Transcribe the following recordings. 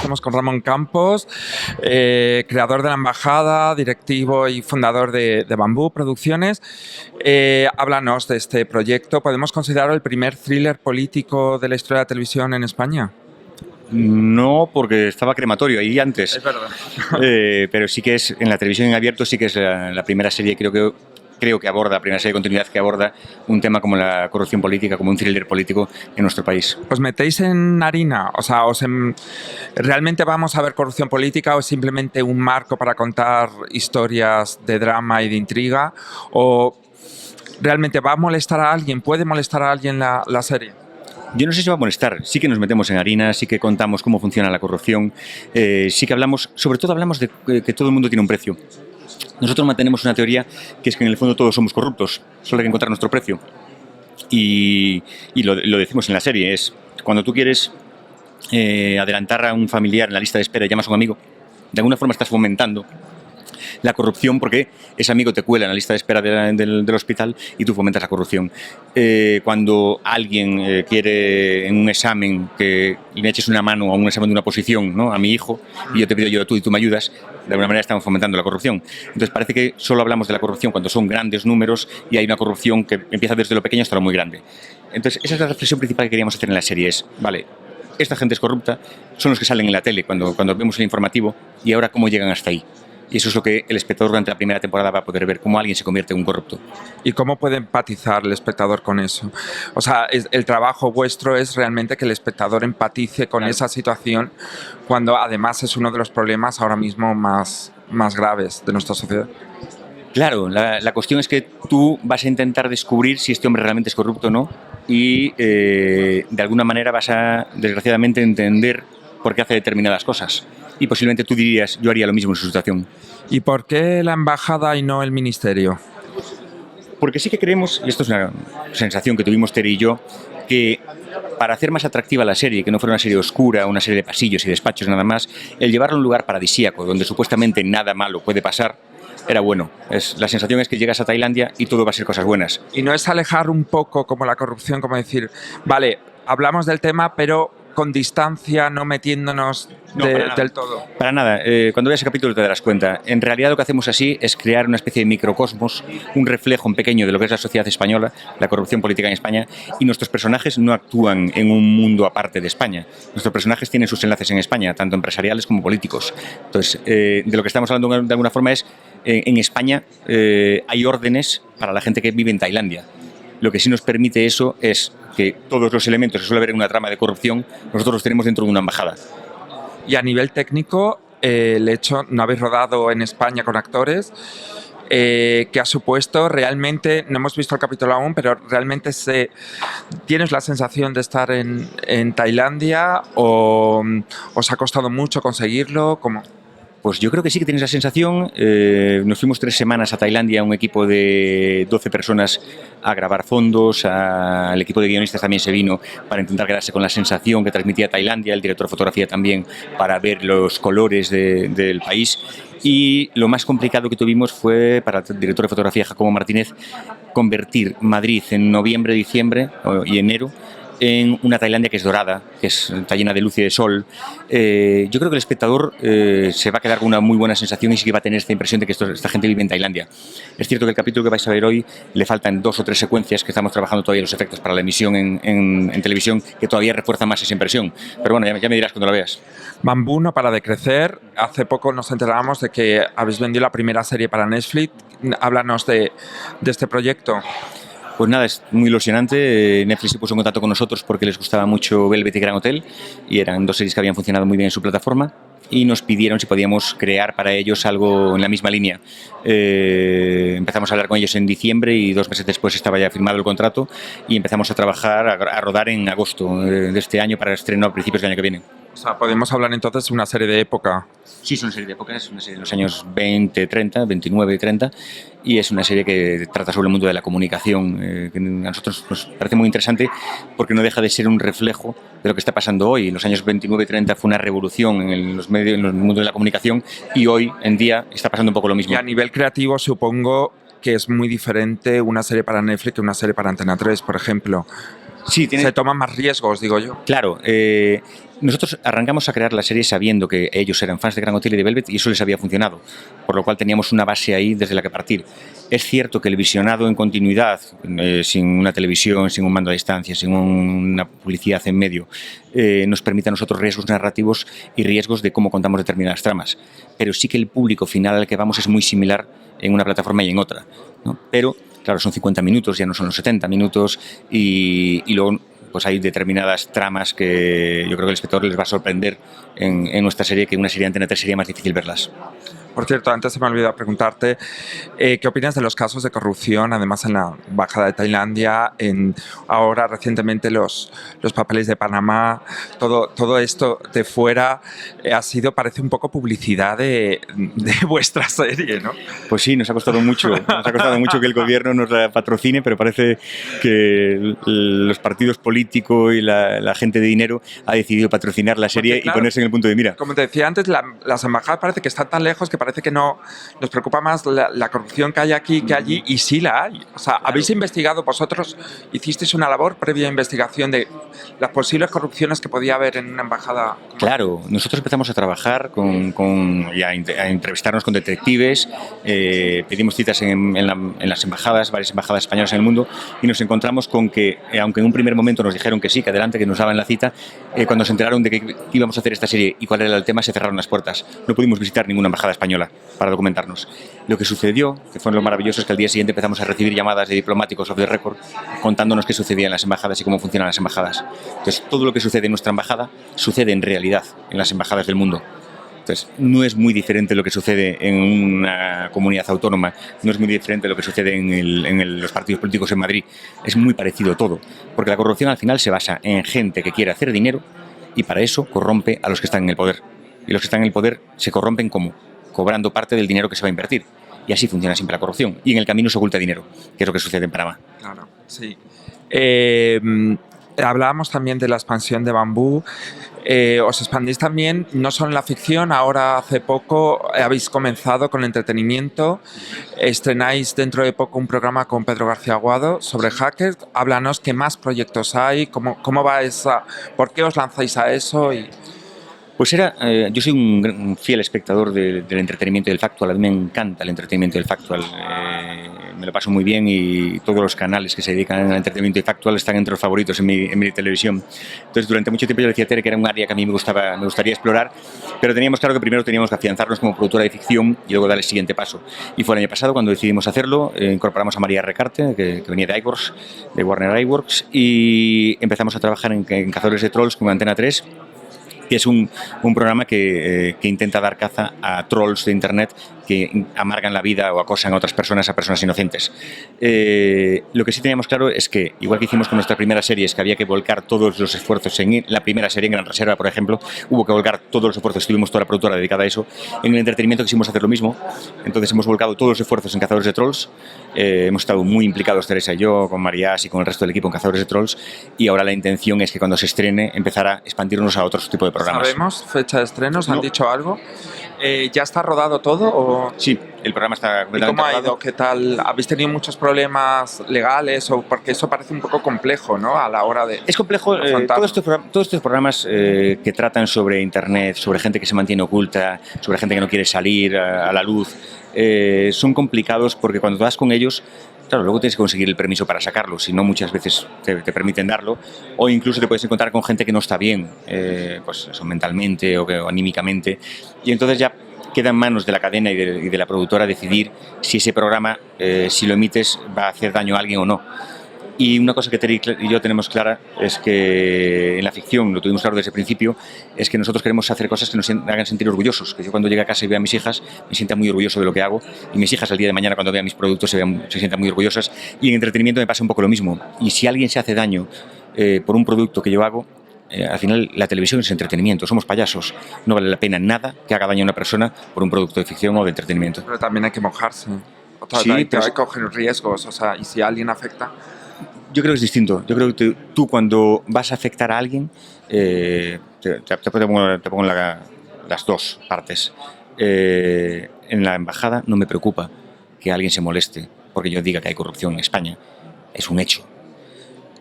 Estamos con Ramón Campos, creador de La Embajada, directivo y fundador de Bambú Producciones. Háblanos de este proyecto. ¿Podemos considerarlo el primer thriller político de la historia de la televisión en España? No, porque estaba Crematorio ahí antes. Es verdad. Pero sí que es, en la televisión en abierto, sí que es la primera serie, creo que aborda, la primera serie de continuidad que aborda un tema como la corrupción política, como un thriller político en nuestro país. ¿Os metéis en harina? O sea, ¿realmente vamos a ver corrupción política o es simplemente un marco para contar historias de drama y de intriga? ¿O realmente va a molestar a alguien? ¿Puede molestar a alguien la serie? Yo no sé si va a molestar, sí que nos metemos en harina, sí que contamos cómo funciona la corrupción, sí que hablamos, sobre todo hablamos de que todo el mundo tiene un precio. Nosotros mantenemos una teoría que es que en el fondo todos somos corruptos, solo hay que encontrar nuestro precio. Y lo decimos en la serie, es cuando tú quieres adelantar a un familiar en la lista de espera y llamas a un amigo, de alguna forma estás fomentando la corrupción porque ese amigo te cuela en la lista de espera del hospital y tú fomentas la corrupción. Cuando alguien quiere en un examen que le eches una mano a un examen de una posición, ¿no?, a mi hijo, y yo te pido ayuda tú y tú me ayudas, de alguna manera estamos fomentando la corrupción. Entonces parece que solo hablamos de la corrupción cuando son grandes números y hay una corrupción que empieza desde lo pequeño hasta lo muy grande. Entonces esa es la reflexión principal que queríamos hacer en la serie, es, vale, esta gente es corrupta, son los que salen en la tele cuando vemos el informativo, y ahora cómo llegan hasta ahí. Y eso es lo que el espectador durante la primera temporada va a poder ver, cómo alguien se convierte en un corrupto. ¿Y cómo puede empatizar el espectador con eso? O sea, el trabajo vuestro es realmente que el espectador empatice con esa situación, cuando además es uno de los problemas ahora mismo más graves de nuestra sociedad. Claro, la cuestión es que tú vas a intentar descubrir si este hombre realmente es corrupto o no, y de alguna manera vas a, desgraciadamente, entender por qué hace determinadas cosas. Y posiblemente tú dirías, yo haría lo mismo en su situación. ¿Y por qué la embajada y no el ministerio? Porque sí que creemos, y esto es una sensación que tuvimos Tere y yo, que para hacer más atractiva la serie, que no fuera una serie oscura, una serie de pasillos y despachos nada más, el llevarla a un lugar paradisíaco, donde supuestamente nada malo puede pasar, era bueno. La sensación es que llegas a Tailandia y todo va a ser cosas buenas. Y no es alejar un poco como la corrupción, como decir, vale, hablamos del tema, pero con distancia, no metiéndonos del todo. Para nada. Cuando veas el capítulo te darás cuenta. En realidad lo que hacemos así es crear una especie de microcosmos, un reflejo en pequeño de lo que es la sociedad española, la corrupción política en España, y nuestros personajes no actúan en un mundo aparte de España. Nuestros personajes tienen sus enlaces en España, tanto empresariales como políticos. Entonces, de lo que estamos hablando de alguna forma es, en España hay órdenes para la gente que vive en Tailandia. Lo que sí nos permite eso es que todos los elementos que suele haber en una trama de corrupción, nosotros los tenemos dentro de una embajada. Y a nivel técnico, el hecho, no habéis rodado en España con actores, ¿qué ha supuesto? Realmente, no hemos visto el capítulo aún, pero realmente ¿tienes la sensación de estar en Tailandia o os ha costado mucho conseguirlo? ¿Cómo? Pues yo creo que sí que tienes la sensación. Nos fuimos 3 semanas a Tailandia, un equipo de 12 personas a grabar fondos. El equipo de guionistas también se vino para intentar quedarse con la sensación que transmitía Tailandia, el director de fotografía también, para ver los colores del país. Y lo más complicado que tuvimos fue, para el director de fotografía Jacobo Martínez, convertir Madrid en noviembre, diciembre y enero en una Tailandia que es dorada, que está llena de luz y de sol. Yo creo que el espectador se va a quedar con una muy buena sensación y sí que va a tener esta impresión de que esta gente vive en Tailandia. Es cierto que el capítulo que vais a ver hoy le faltan 2 o 3 secuencias que estamos trabajando todavía los efectos para la emisión en televisión, que todavía refuerzan más esa impresión. Pero bueno, ya me dirás cuando la veas. Bambú no para de crecer. Hace poco nos enterábamos de que habéis vendido la primera serie para Netflix. Háblanos de este proyecto. Pues nada, es muy ilusionante. Netflix se puso en contacto con nosotros porque les gustaba mucho Velvet y Gran Hotel, y eran 2 series que habían funcionado muy bien en su plataforma, y nos pidieron si podíamos crear para ellos algo en la misma línea. Empezamos a hablar con ellos en diciembre y 2 meses después estaba ya firmado el contrato y empezamos a trabajar, a rodar en agosto de este año para estreno a principios del año que viene. O sea, podemos hablar entonces de una serie de época. Sí, es una serie de época, es una serie de los años 20, 30, 29 y 30, y es una serie que trata sobre el mundo de la comunicación, que a nosotros nos parece muy interesante porque no deja de ser un reflejo de lo que está pasando hoy. En los años 29 y 30 fue una revolución en los medios, en el mundo de la comunicación, y hoy en día está pasando un poco lo mismo. Y a nivel creativo supongo que es muy diferente una serie para Netflix que una serie para Antena 3, por ejemplo. Sí, se toman más riesgos, digo yo. Claro, nosotros arrancamos a crear la serie sabiendo que ellos eran fans de Gran Hotel y de Velvet y eso les había funcionado, por lo cual teníamos una base ahí desde la que partir. Es cierto que el visionado en continuidad, sin una televisión, sin un mando a distancia, sin una publicidad en medio, nos permite a nosotros riesgos narrativos y riesgos de cómo contamos determinadas tramas. Pero sí que el público final al que vamos es muy similar en una plataforma y en otra, ¿no? Pero, claro, son 50 minutos, ya no son los 70 minutos y luego pues hay determinadas tramas que yo creo que al espectador les va a sorprender en nuestra serie, que en una serie de Antena 3 sería más difícil verlas. Por cierto, antes se me olvidó preguntarte, ¿qué opinas de los casos de corrupción, además en la Embajada de Tailandia, ahora recientemente los papeles de Panamá, todo esto de fuera parece un poco publicidad de vuestra serie, ¿no? Pues sí, nos ha costado mucho que el gobierno nos la patrocine, pero parece que los partidos políticos y la gente de dinero ha decidido patrocinar la serie. Porque, claro, y ponerse en el punto de mira. Como te decía antes, las embajadas parece que están tan lejos que parece que no nos preocupa más la corrupción que hay aquí que allí, y sí la hay. O sea, claro. ¿Habéis investigado vosotros, hicisteis una labor previa investigación de las posibles corrupciones que podía haber en una embajada? Claro, nosotros empezamos a trabajar y a entrevistarnos con detectives, pedimos citas en las embajadas, varias embajadas españolas en el mundo, y nos encontramos con que, aunque en un primer momento nos dijeron que sí, que adelante, que nos daban la cita, cuando se enteraron de que íbamos a hacer esta serie y cuál era el tema, se cerraron las puertas. No pudimos visitar ninguna embajada española para documentarnos. Lo que sucedió, que fue lo maravilloso, es que al día siguiente empezamos a recibir llamadas de diplomáticos off the record contándonos qué sucedía en las embajadas y cómo funcionan las embajadas. Entonces, todo lo que sucede en nuestra embajada sucede en realidad en las embajadas del mundo. Entonces, no es muy diferente lo que sucede en una comunidad autónoma, no es muy diferente lo que sucede en los partidos políticos en Madrid. Es muy parecido todo, porque la corrupción al final se basa en gente que quiere hacer dinero y para eso corrompe a los que están en el poder. Y los que están en el poder se corrompen ¿cómo? Cobrando parte del dinero que se va a invertir. Y así funciona siempre la corrupción. Y en el camino se oculta dinero, que es lo que sucede en Panamá. Claro, sí. Hablábamos también de la expansión de Bambú. Os expandís también, no solo en la ficción, ahora hace poco habéis comenzado con el entretenimiento. Estrenáis dentro de poco un programa con Pedro García Aguado sobre hackers. Háblanos qué más proyectos hay, cómo va esa, por qué os lanzáis a eso. Pues yo soy un fiel espectador del entretenimiento y del factual. A mí me encanta el entretenimiento y el factual. Me lo paso muy bien y todos los canales que se dedican al entretenimiento y factual están entre los favoritos en mi televisión. Entonces, durante mucho tiempo yo le decía a Tere que era un área que a mí me gustaría explorar, pero teníamos claro que primero teníamos que afianzarnos como productora de ficción y luego dar el siguiente paso. Y fue el año pasado cuando decidimos hacerlo, incorporamos a María Recarte, que venía de iWorks, de Warner iWorks, y empezamos a trabajar en Cazadores de Trolls con Antena 3, que es un programa que intenta dar caza a trolls de internet que amargan la vida o acosan a otras personas, a personas inocentes. Lo que sí teníamos claro es que, igual que hicimos con nuestra primera serie, es que había que volcar todos los esfuerzos en la primera serie, en Gran Reserva, por ejemplo, hubo que volcar todos los esfuerzos, tuvimos toda la productora dedicada a eso. En el entretenimiento quisimos hacer lo mismo, entonces hemos volcado todos los esfuerzos en Cazadores de Trolls. Hemos estado muy implicados, Teresa y yo, con Marías y con el resto del equipo en Cazadores de Trolls, y ahora la intención es que cuando se estrene empezar a expandirnos a otros tipos de programas. ¿Sabemos fecha de estreno? ¿Os han dicho algo? ¿Ya está rodado todo? ¿O? Sí, el programa está completamente rodado. ¿Y cómo ha ido? ¿Qué tal? ¿Habéis tenido muchos problemas legales? Porque eso parece un poco complejo, ¿no? A la hora de... Es complejo. Todos estos programas que tratan sobre Internet, sobre gente que se mantiene oculta, sobre gente que no quiere salir a la luz, son complicados porque cuando vas con ellos, claro, luego tienes que conseguir el permiso para sacarlo, si no muchas veces te permiten darlo, o incluso te puedes encontrar con gente que no está bien, pues eso, mentalmente o anímicamente, y entonces ya queda en manos de la cadena y de la productora decidir si ese programa, si lo emites, va a hacer daño a alguien o no. Y una cosa que Terry y yo tenemos clara es que en la ficción, lo tuvimos claro desde el principio, es que nosotros queremos hacer cosas que nos hagan sentir orgullosos. Que yo cuando llegue a casa y vea a mis hijas, me sienta muy orgulloso de lo que hago. Y mis hijas el día de mañana cuando vean mis productos se sientan muy orgullosas. Y en entretenimiento me pasa un poco lo mismo. Y si alguien se hace daño por un producto que yo hago, al final la televisión es entretenimiento, somos payasos. No vale la pena nada que haga daño a una persona por un producto de ficción o de entretenimiento. Pero también hay que mojarse. Sí, hay que coger riesgos. O sea, y si alguien afecta... Yo creo que es distinto. Yo creo que tú cuando vas a afectar a alguien, te pongo las dos partes. En la embajada no me preocupa que alguien se moleste porque yo diga que hay corrupción en España. Es un hecho.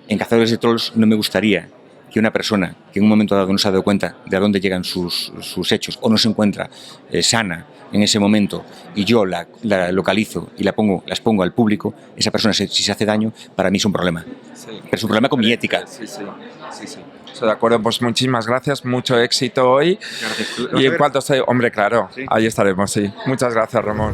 En Cazadores de Trolls no me gustaría que una persona que en un momento dado no se ha dado cuenta de a dónde llegan sus hechos o no se encuentra sana en ese momento y yo la localizo y las pongo al público, esa persona, si se hace daño, para mí es un problema. Sí. Pero es un problema con mi ética. Sí. Estoy de acuerdo, pues muchísimas gracias, mucho éxito hoy. Gracias. Y en cuanto esté, hombre, claro, Sí. ahí estaremos, sí. Muchas gracias, Ramón.